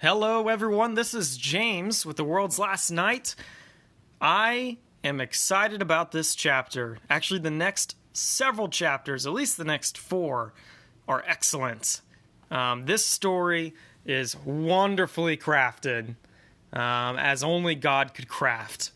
Hello, everyone. This is James with The World's Last Night. I am excited about this chapter. Actually, the next several chapters, at least the next 4, are excellent. This story is wonderfully crafted, as only God could craft.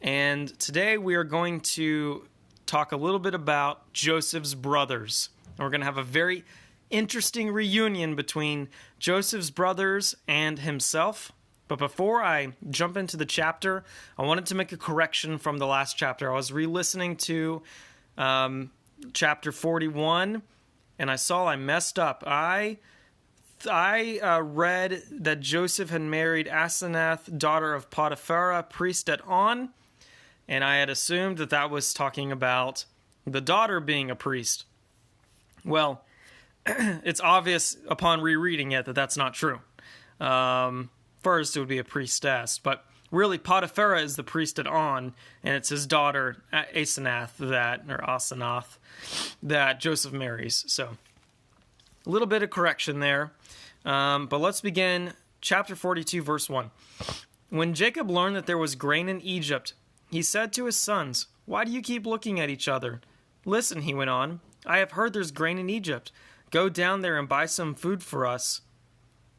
And today we are going to talk a little bit about Joseph's brothers. And we're going to have a very interesting reunion between Joseph's brothers and himself. But before I jump into the chapter, I wanted to make a correction from the last chapter. I was re-listening to chapter 41, and I saw I messed up. I read that Joseph had married Asenath, daughter of Potiphar, priest at On, and I had assumed that that was talking about the daughter being a priest. Well, it's obvious upon rereading it that that's not true. First, it would be a priestess, but really Potiphar is the priest at On, and it's his daughter Asenath that Joseph marries. So, a little bit of correction there. But let's begin chapter 42, verse 1. When Jacob learned that there was grain in Egypt, he said to his sons, "Why do you keep looking at each other? Listen," he went on, "I have heard there's grain in Egypt. Go down there and buy some food for us,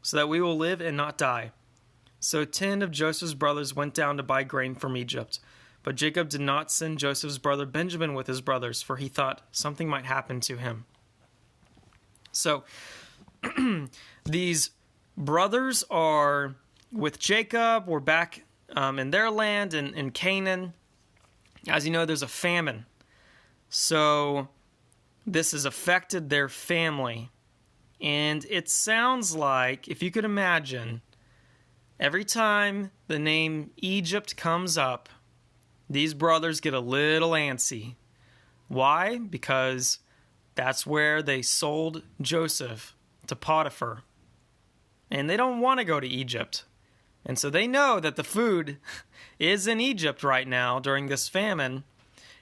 so that we will live and not die." So 10 of Joseph's brothers went down to buy grain from Egypt. But Jacob did not send Joseph's brother Benjamin with his brothers, for he thought something might happen to him. So these brothers are with Jacob. We're back in their land, in Canaan. As you know, there's a famine. So this has affected their family. And it sounds like, if you could imagine, every time the name Egypt comes up, these brothers get a little antsy. Why? Because that's where they sold Joseph to Potiphar. And they don't want to go to Egypt. And so they know that the food is in Egypt right now during this famine.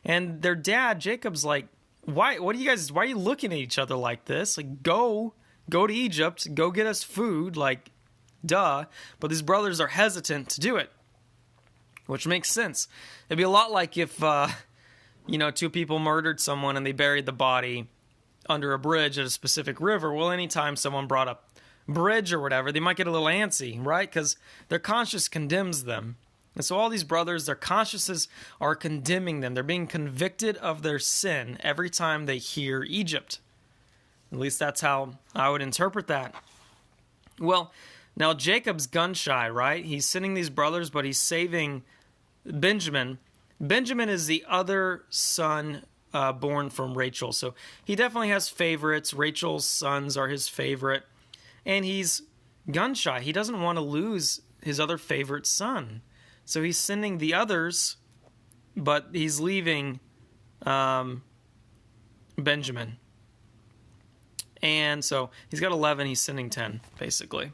And their dad, Jacob's like, why are you looking at each other like this? Like, go to Egypt, go get us food, like, duh. But these brothers are hesitant to do it, which makes sense. It'd be a lot like if, 2 people murdered someone and they buried the body under a bridge at a specific river. Well, anytime someone brought up bridge or whatever, they might get a little antsy, right? Because their conscience condemns them. And so all these brothers, their consciences are condemning them. They're being convicted of their sin every time they hear Egypt. At least that's how I would interpret that. Well, now Jacob's gun shy, right? He's sending these brothers, but he's saving Benjamin. Benjamin is the other son born from Rachel. So he definitely has favorites. Rachel's sons are his favorite. And he's gun shy. He doesn't want to lose his other favorite son. So he's sending the others, but he's leaving Benjamin. And so he's got 11, he's sending 10, basically.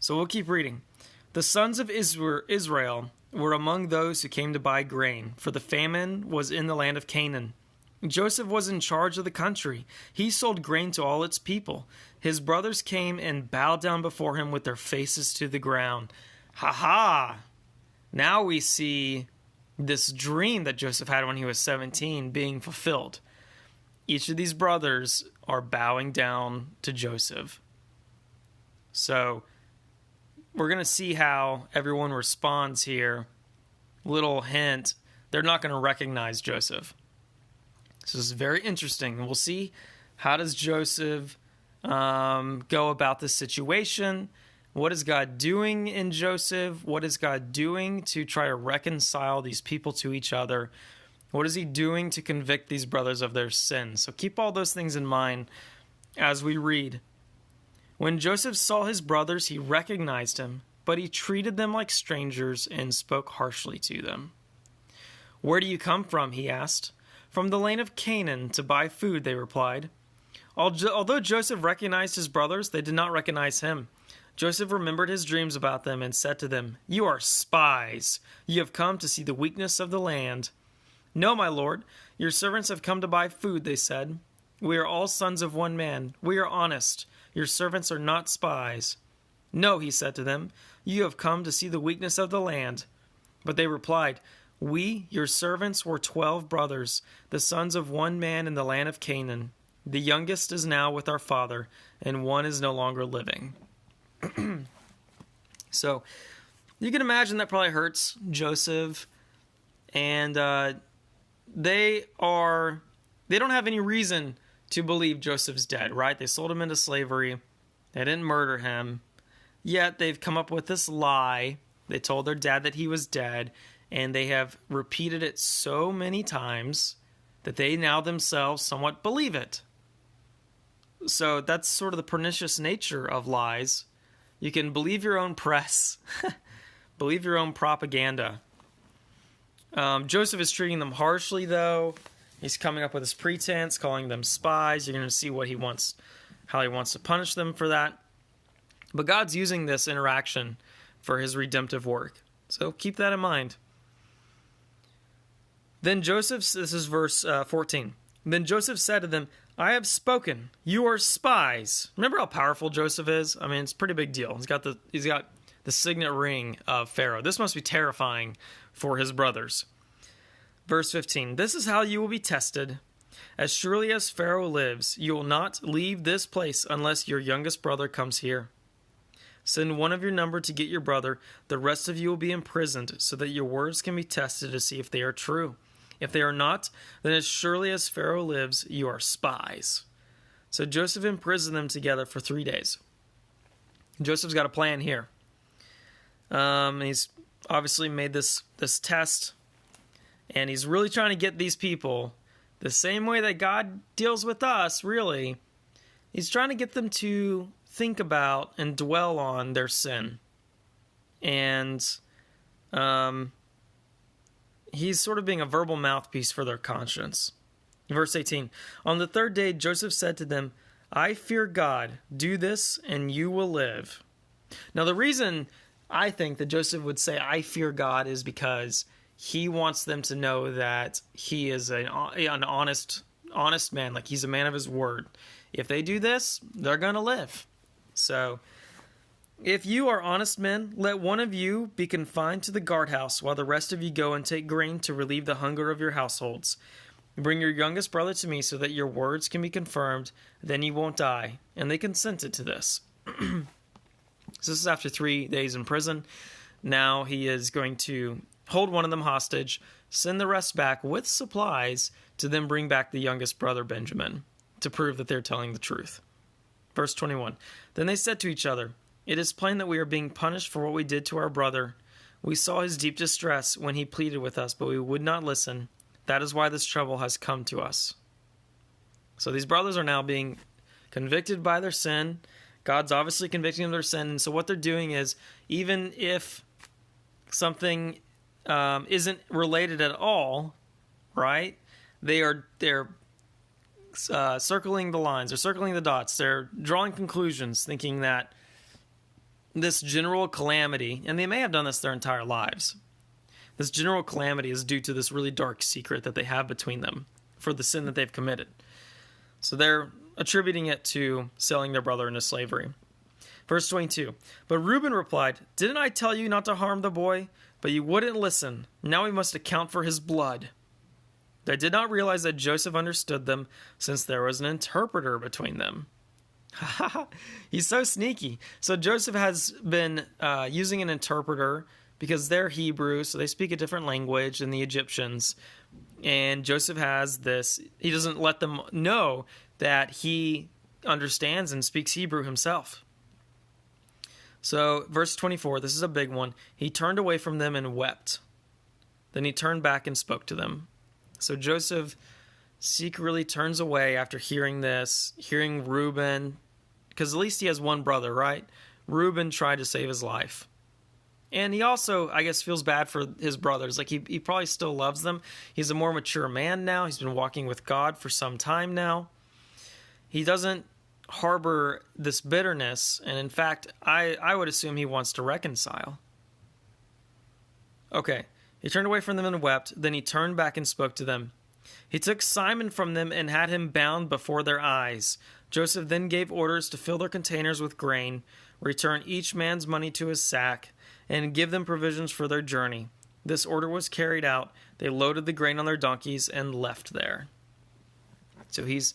So we'll keep reading. The sons of Israel were among those who came to buy grain, for the famine was in the land of Canaan. Joseph was in charge of the country. He sold grain to all its people. His brothers came and bowed down before him with their faces to the ground. Ha ha! Now we see this dream that Joseph had when he was 17 being fulfilled. Each of these brothers are bowing down to Joseph. So we're going to see how everyone responds here. Little hint, they're not going to recognize Joseph. So this is very interesting. We'll see, how does Joseph go about this situation? What is God doing in Joseph? What is God doing to try to reconcile these people to each other? What is he doing to convict these brothers of their sins? So keep all those things in mind as we read. When Joseph saw his brothers, he recognized him, but he treated them like strangers and spoke harshly to them. "Where do you come from?" he asked. "From the land of Canaan to buy food," they replied. Although Joseph recognized his brothers, they did not recognize him. Joseph remembered his dreams about them and said to them, "You are spies. You have come to see the weakness of the land." "No, my lord. Your servants have come to buy food," they said. "We are all sons of one man. We are honest. Your servants are not spies." "No," he said to them, "you have come to see the weakness of the land." But they replied, "We, your servants, were 12 brothers, the sons of one man in the land of Canaan. The youngest is now with our father, and one is no longer living." So you can imagine that probably hurts Joseph, and they don't have any reason to believe Joseph's dead, right? They sold him into slavery. They didn't murder him. Yet they've come up with this lie. They told their dad that he was dead, and they have repeated it so many times that they now themselves somewhat believe it. So that's sort of the pernicious nature of lies. You can believe your own press, believe your own propaganda. Joseph is treating them harshly, though. He's coming up with his pretense, calling them spies. You're going to see what he wants, how he wants to punish them for that. But God's using this interaction for his redemptive work. So keep that in mind. Then Joseph, this is verse 14. Then Joseph said to them, "I have spoken. You are spies." Remember how powerful Joseph is? I mean, it's a pretty big deal. He's got the signet ring of Pharaoh. This must be terrifying for his brothers. Verse 15, "This is how you will be tested. As surely as Pharaoh lives, you will not leave this place unless your youngest brother comes here. Send one of your number to get your brother. The rest of you will be imprisoned, so that your words can be tested to see if they are true. If they are not, then as surely as Pharaoh lives, you are spies." So Joseph imprisoned them together for 3 days. Joseph's got a plan here. He's obviously made this test, and he's really trying to get these people the same way that God deals with us, really. He's trying to get them to think about and dwell on their sin. And he's sort of being a verbal mouthpiece for their conscience. Verse 18, "On the third day, Joseph said to them, 'I fear God. Do this, and you will live.'" Now, the reason I think that Joseph would say, "I fear God," is because he wants them to know that he is an honest man, like he's a man of his word. If they do this, they're going to live. So, "If you are honest men, let one of you be confined to the guardhouse, while the rest of you go and take grain to relieve the hunger of your households. Bring your youngest brother to me so that your words can be confirmed, then you won't die." And they consented to this. So this is after 3 days in prison. Now he is going to hold one of them hostage, send the rest back with supplies to then bring back the youngest brother, Benjamin, to prove that they're telling the truth. Verse 21, "Then they said to each other, 'It is plain that we are being punished for what we did to our brother. We saw his deep distress when he pleaded with us, but we would not listen. That is why this trouble has come to us.'" So these brothers are now being convicted by their sin. God's obviously convicting them of their sin. And so what they're doing is, even if something isn't related at all, right? They're circling the lines, they're circling the dots, they're drawing conclusions, thinking that this general calamity, and they may have done this their entire lives, this general calamity is due to this really dark secret that they have between them for the sin that they've committed. So they're attributing it to selling their brother into slavery. Verse 22, "But Reuben replied, 'Didn't I tell you not to harm the boy? But you wouldn't listen. Now we must account for his blood.' They did not realize that Joseph understood them, since there was an interpreter between them." He's so sneaky. So Joseph has been using an interpreter because they're Hebrew, so they speak a different language than the Egyptians. And Joseph has this, he doesn't let them know that he understands and speaks Hebrew himself. So verse 24, this is a big one. "He turned away from them and wept. Then he turned back and spoke to them." So Joseph secretly turns away after hearing this, hearing Reuben, because at least he has one brother, right? Reuben tried to save his life. And he also, I guess, feels bad for his brothers. Like, he probably still loves them. He's a more mature man now. He's been walking with God for some time now. He doesn't harbor this bitterness, and in fact, I would assume he wants to reconcile. Okay, he turned away from them and wept. Then he turned back and spoke to them. He took Simon from them and had him bound before their eyes. Joseph then gave orders to fill their containers with grain. return each man's money to his sack, and give them provisions for their journey. This order was carried out. They loaded the grain on their donkeys and left there. So he's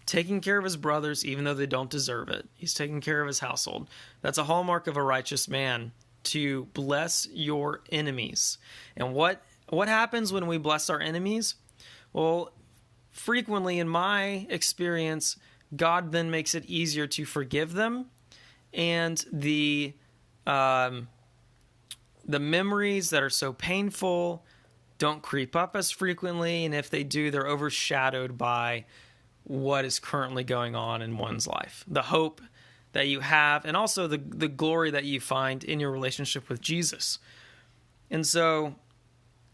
taking care of his brothers even though they don't deserve it. He's taking care of his household. That's a hallmark of a righteous man, to bless your enemies. And what happens when we bless our enemies? Well, frequently in my experience, God then makes it easier to forgive them, and the memories that are so painful don't creep up as frequently, and if they do, they're overshadowed by what is currently going on in one's life. The hope that you have, and also the glory that you find in your relationship with Jesus. And so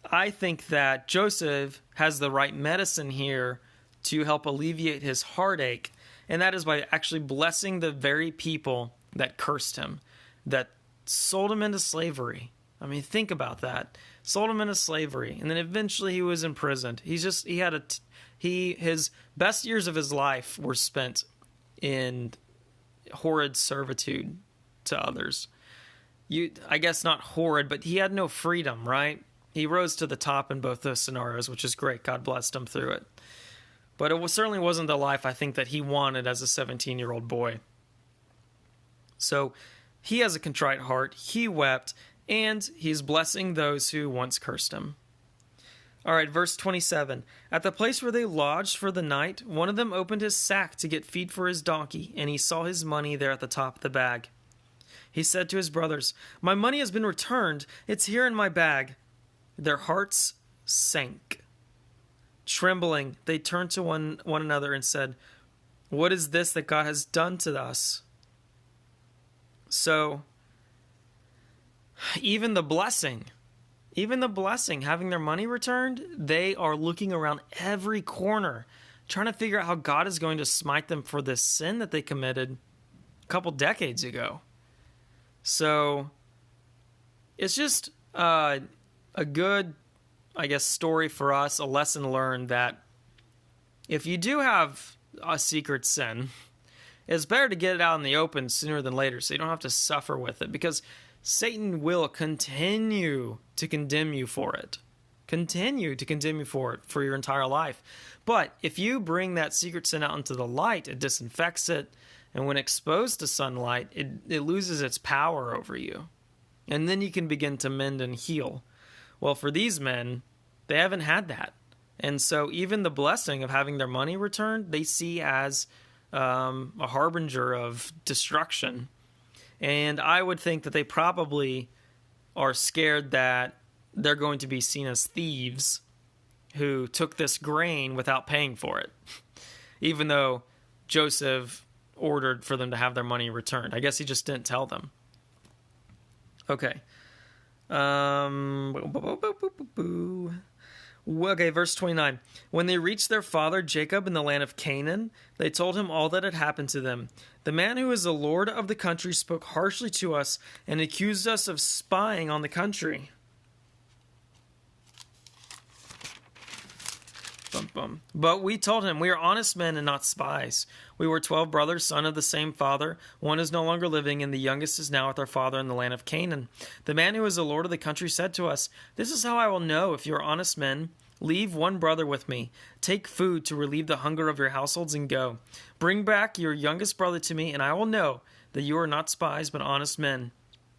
I think that Joseph has the right medicine here to help alleviate his heartache, and that is by actually blessing the very people that cursed him, that sold him into slavery. I mean, think about that. Sold him into slavery, and then eventually he was imprisoned. His best years of his life were spent in horrid servitude to others. I guess not horrid, but he had no freedom, right? He rose to the top in both those scenarios, which is great. God blessed him through it. But it certainly wasn't the life I think that he wanted as a 17-year-old boy. So he has a contrite heart. He wept, and he's blessing those who once cursed him. All right, verse 27. At the place where they lodged for the night, one of them opened his sack to get feed for his donkey, and he saw his money there at the top of the bag. He said to his brothers, "My money has been returned. It's here in my bag." Their hearts sank. Trembling, they turned to one another and said, "What is this that God has done to us?" So, even the blessing, having their money returned, they are looking around every corner, trying to figure out how God is going to smite them for this sin that they committed a couple decades ago. So, it's just a good, I guess, story for us, a lesson learned that if you do have a secret sin, it's better to get it out in the open sooner than later so you don't have to suffer with it, because Satan will continue to condemn you for it. Continue to condemn you for it for your entire life. But if you bring that secret sin out into the light, it disinfects it, and when exposed to sunlight, it loses its power over you. And then you can begin to mend and heal. Well, for these men, they haven't had that. And so even the blessing of having their money returned, they see as a harbinger of destruction. And I would think that they probably are scared that they're going to be seen as thieves who took this grain without paying for it, even though Joseph ordered for them to have their money returned. I guess he just didn't tell them. Okay. Okay, verse 29. When they reached their father Jacob in the land of Canaan, they told him all that had happened to them. The man who is the lord of the country spoke harshly to us and accused us of spying on the country. But we told him, we are honest men and not spies. We were 12 brothers, son of the same father. One is no longer living, and the youngest is now with our father in the land of Canaan. The man who is the lord of the country said to us, "This is how I will know if you are honest men. Leave one brother with me. Take food to relieve the hunger of your households and go. Bring back your youngest brother to me, and I will know that you are not spies but honest men.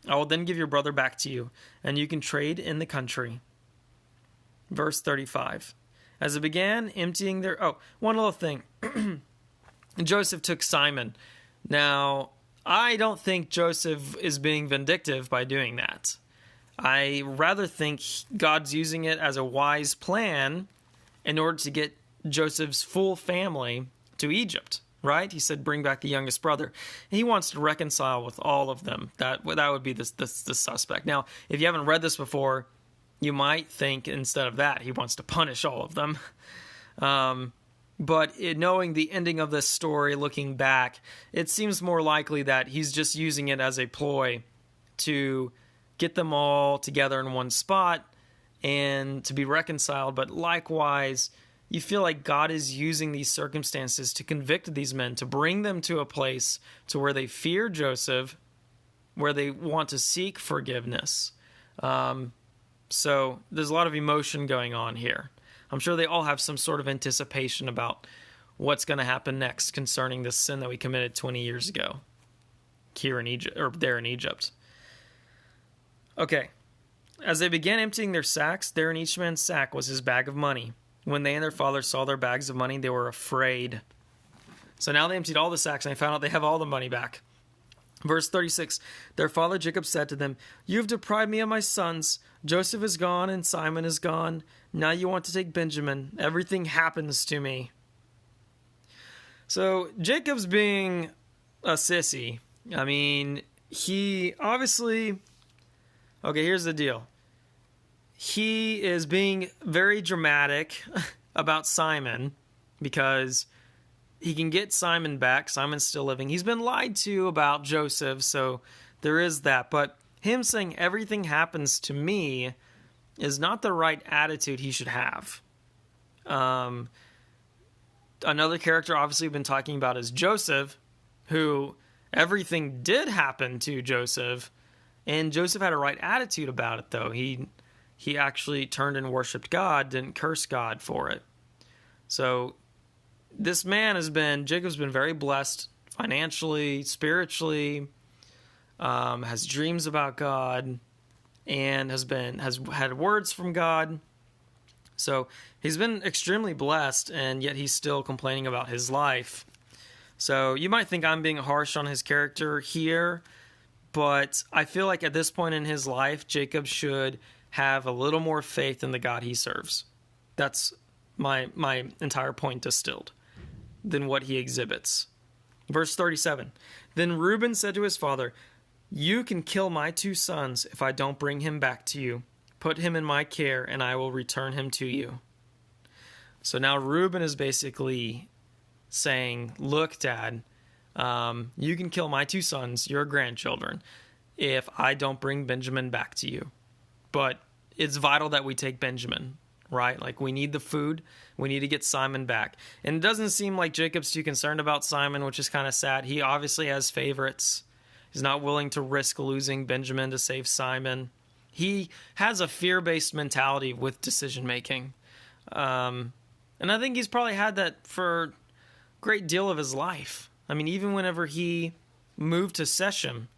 I will then give your brother back to you, and you can trade in the country." Verse 35. As they began emptying their... Oh, one little thing. Joseph took Simon. Now, I don't think Joseph is being vindictive by doing that. I rather think God's using it as a wise plan in order to get Joseph's full family to Egypt, right? He said, bring back the youngest brother. He wants to reconcile with all of them. That would be the suspect. Now, if you haven't read this before, you might think instead of that, he wants to punish all of them. But knowing the ending of this story, looking back, it seems more likely that he's just using it as a ploy to get them all together in one spot and to be reconciled. But likewise, you feel like God is using these circumstances to convict these men, to bring them to a place to where they fear Joseph where they want to seek forgiveness. So there's a lot of emotion going on here. I'm sure they all have some sort of anticipation about what's going to happen next concerning this sin that we committed 20 years ago here in Egypt, or there in Egypt. Okay. As they began emptying their sacks, there in each man's sack was his bag of money. When they and their father saw their bags of money, they were afraid. So now they emptied all the sacks, and they found out they have all the money back. Verse 36, their father Jacob said to them, "You have deprived me of my sons. Joseph is gone, and Simon is gone. Now you want to take Benjamin. Everything happens to me." So Jacob's being a sissy. I mean, he obviously... Okay, here's the deal. He is being very dramatic about Simon because he can get Simon back. Simon's still living. He's been lied to about Joseph, so there is that. But him saying everything happens to me is not the right attitude he should have. Another character obviously we've been talking about is Joseph, who everything did happen to Joseph, and Joseph had a right attitude about it, though. He actually turned and worshipped God, didn't curse God for it. So this man Jacob's been very blessed financially, spiritually, has dreams about God, and has had words from God. So he's been extremely blessed, and yet he's still complaining about his life. So you might think I'm being harsh on his character here, but I feel like at this point in his life, Jacob should have a little more faith in the God he serves. That's my entire point distilled than what he exhibits. Verse 37, then Reuben said to his father, "You can kill my 2 sons if I don't bring him back to you. Put him in my care, and I will return him to you." So now Reuben is basically saying, "Look, Dad, you can kill my 2 sons, your grandchildren, if I don't bring Benjamin back to you. But it's vital that we take Benjamin, right? Like, we need the food. We need to get Simon back." And it doesn't seem like Jacob's too concerned about Simon, which is kind of sad. He obviously has favorites. He's not willing to risk losing Benjamin to save Simon. He has a fear-based mentality with decision-making. And I think he's probably had that for a great deal of his life. I mean, even whenever he moved to Shechem,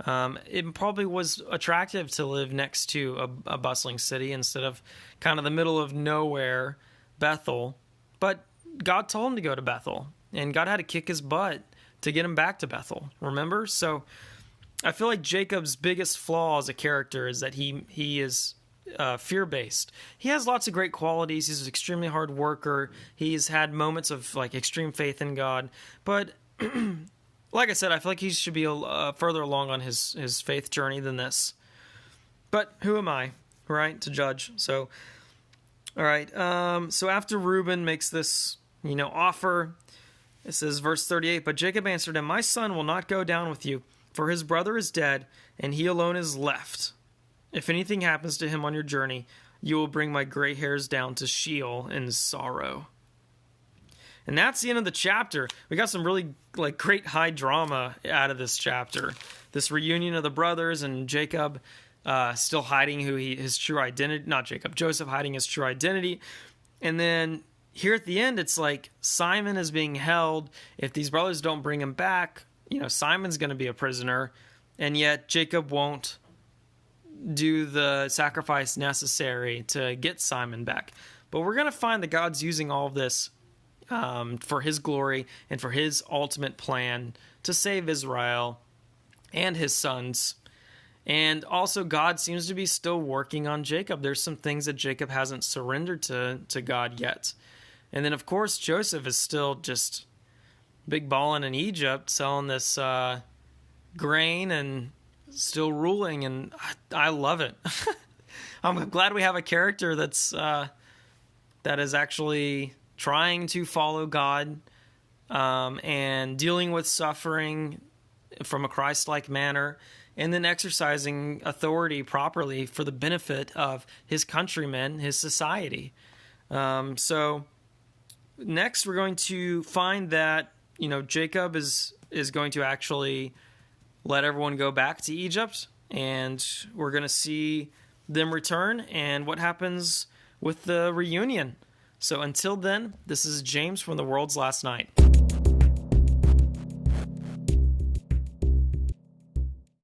it probably was attractive to live next to a bustling city instead of kind of the middle of nowhere, Bethel. But God told him to go to Bethel, and God had to kick his butt to get him back to Bethel, remember? So I feel like Jacob's biggest flaw as a character is that he is fear-based. He has lots of great qualities. He's an extremely hard worker. He's had moments of like extreme faith in God. But like I said, I feel like he should be further along on his faith journey than this. But who am I, right, to judge? So, all right. So after Reuben makes this, offer, it says, verse 38, but Jacob answered him, "My son will not go down with you, for his brother is dead, and he alone is left. If anything happens to him on your journey, you will bring my gray hairs down to Sheol in sorrow." And that's the end of the chapter. We got some really great high drama out of this chapter. This reunion of the brothers and Jacob still hiding his true identity. Not Jacob, Joseph hiding his true identity. And then here at the end, it's like Simon is being held. If these brothers don't bring him back, Simon's going to be a prisoner. And yet Jacob won't do the sacrifice necessary to get Simon back. But we're going to find that God's using all of this for his glory and for his ultimate plan to save Israel and his sons. And also God seems to be still working on Jacob. There's some things that Jacob hasn't surrendered to God yet. And then, of course, Joseph is still just big balling in Egypt, selling this grain and still ruling, and I love it. I'm glad we have a character that is actually trying to follow God and dealing with suffering from a Christ-like manner, and then exercising authority properly for the benefit of his countrymen, his society. So next we're going to find that Jacob is going to actually let everyone go back to Egypt, and we're going to see them return and what happens with the reunion. So until then, this is James from The World's Last Night.